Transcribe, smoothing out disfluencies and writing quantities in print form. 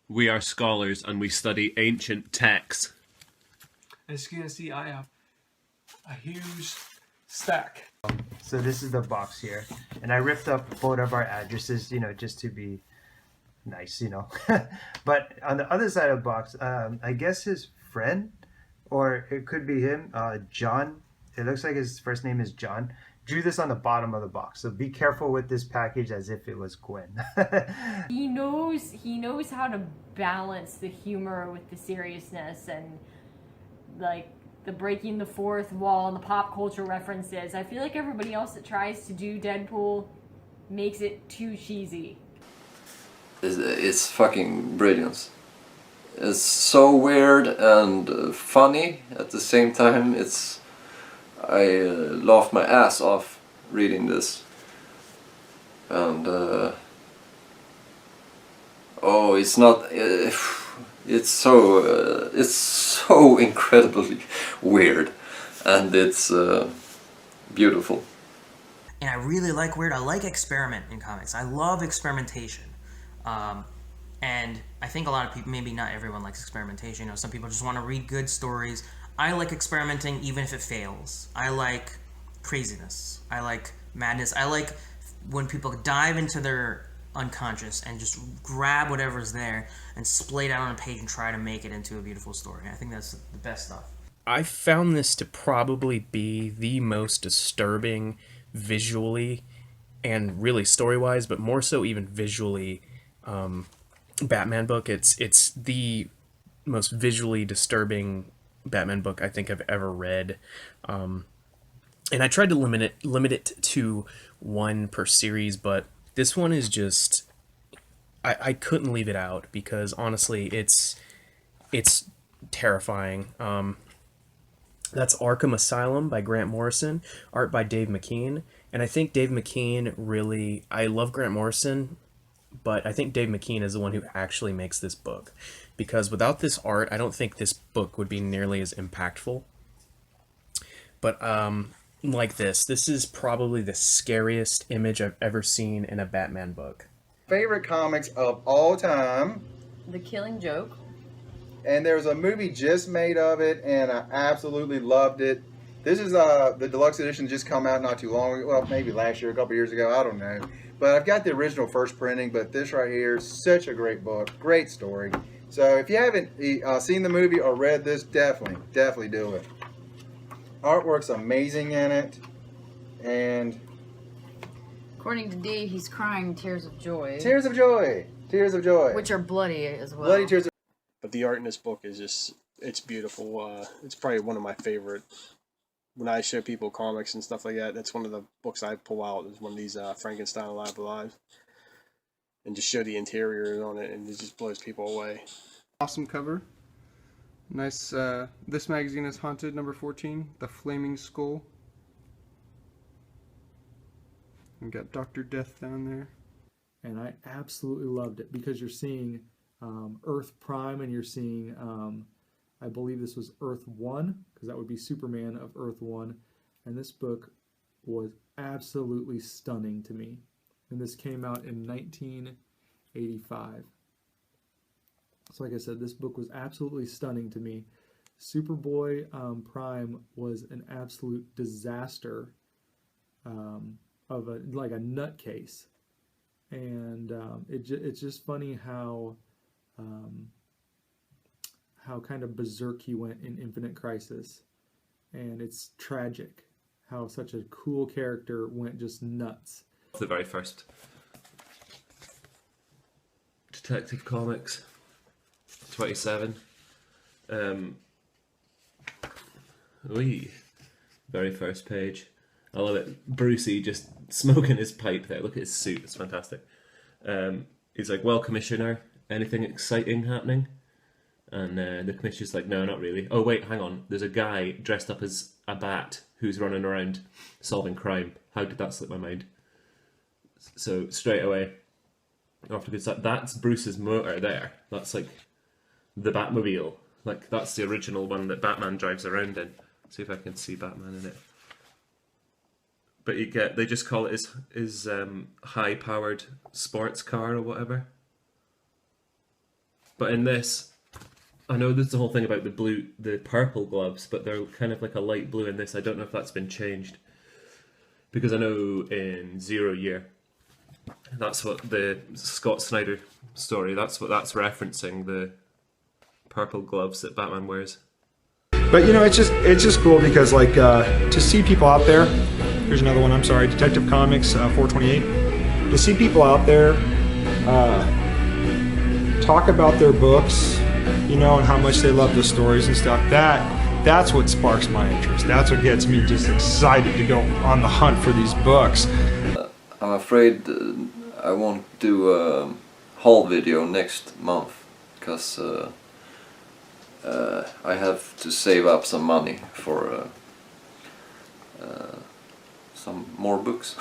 We are scholars and we study ancient texts. As you can see, I have a huge stack. So this is the box here, and I ripped up both of our addresses, you know, just to be nice, you know. But on the other side of the box, I guess his friend, or it could be him, John. It looks like his first name is John. Drew this on the bottom of the box, so be careful with this package as if it was Gwen. He knows how to balance the humor with the seriousness and like the breaking the fourth wall and the pop culture references. I feel like everybody else that tries to do Deadpool makes it too cheesy. It's fucking brilliant. It's so weird and funny at the same time. I laughed my ass off reading this, and oh, it's not. It's so incredibly weird, and it's beautiful. And I really like weird. I like experiment in comics. I love experimentation. And I think a lot of people, maybe not everyone likes experimentation. You know, some people just want to read good stories. I like experimenting even if it fails. I like craziness. I like madness. I like when people dive into their unconscious and just grab whatever's there and splay it out on a page and try to make it into a beautiful story. I think that's the best stuff. I found this to probably be the most disturbing visually and really story-wise, but more so even visually, Batman book. It's the most visually disturbing Batman book I think I've ever read. And I tried to limit it to one per series, but this one is just, I couldn't leave it out because honestly it's terrifying. That's Arkham Asylum by Grant Morrison, art by Dave McKean. And I think Dave McKean really, I love Grant Morrison, but I think Dave McKean is the one who actually makes this book. Because without this art, I don't think this book would be nearly as impactful. But like this is probably the scariest image I've ever seen in a Batman book. Favorite comics of all time. The Killing Joke. And there's a movie just made of it, and I absolutely loved it. This is the deluxe edition just come out not too long ago. Well, maybe last year, a couple years ago, I don't know. But I've got the original first printing, but this right here is such a great book, great story. So if you haven't seen the movie or read this, definitely do it. Artwork's amazing in it, and according to D, he's crying tears of joy. Tears of joy, tears of joy, which are bloody as well. Bloody tears. But the art in this book is just, it's beautiful. It's probably one of my favorite. When I show people comics and stuff like that, that's one of the books I pull out, is one of these Frankenstein Alive, and just show the interior on it, and it just blows people away. Awesome cover. Nice. This magazine is Haunted, number 14, The Flaming Skull. We've got Dr. Death down there. And I absolutely loved it because you're seeing Earth Prime, and you're seeing, I believe this was Earth 1, because that would be Superman of Earth 1. And this book was absolutely stunning to me. And this came out in 1985. So like I said, this book was absolutely stunning to me. Superboy Prime was an absolute disaster of a nutcase. And it's just funny how kind of berserk he went in Infinite Crisis. And it's tragic how such a cool character went just nuts. The very first Detective Comics 27. Very first page. I love it. Brucey just smoking his pipe there. Look at his suit, it's fantastic. He's like, well, Commissioner, anything exciting happening? And the Commissioner's like, no, not really. Oh, wait, hang on. There's a guy dressed up as a bat who's running around solving crime. How did that slip my mind? So straight away, after good stuff, that's Bruce's motor there. That's like the Batmobile. Like, that's the original one that Batman drives around in. See if I can see Batman in it. But they just call it his high-powered sports car or whatever. But in this, I know there's the whole thing about the purple gloves, but they're kind of like a light blue in this. I don't know if that's been changed. Because I know in 0 Year, that's what the Scott Snyder story, that's what that's referencing, the purple gloves that Batman wears. But you know, it's just cool because like to see people out there. Here's another one. I'm sorry, Detective Comics 428. To see people out there talk about their books, you know, and how much they love the stories and stuff. That's what sparks my interest. That's what gets me just excited to go on the hunt for these books. I'm afraid I won't do a haul video next month because I have to save up some money for some more books.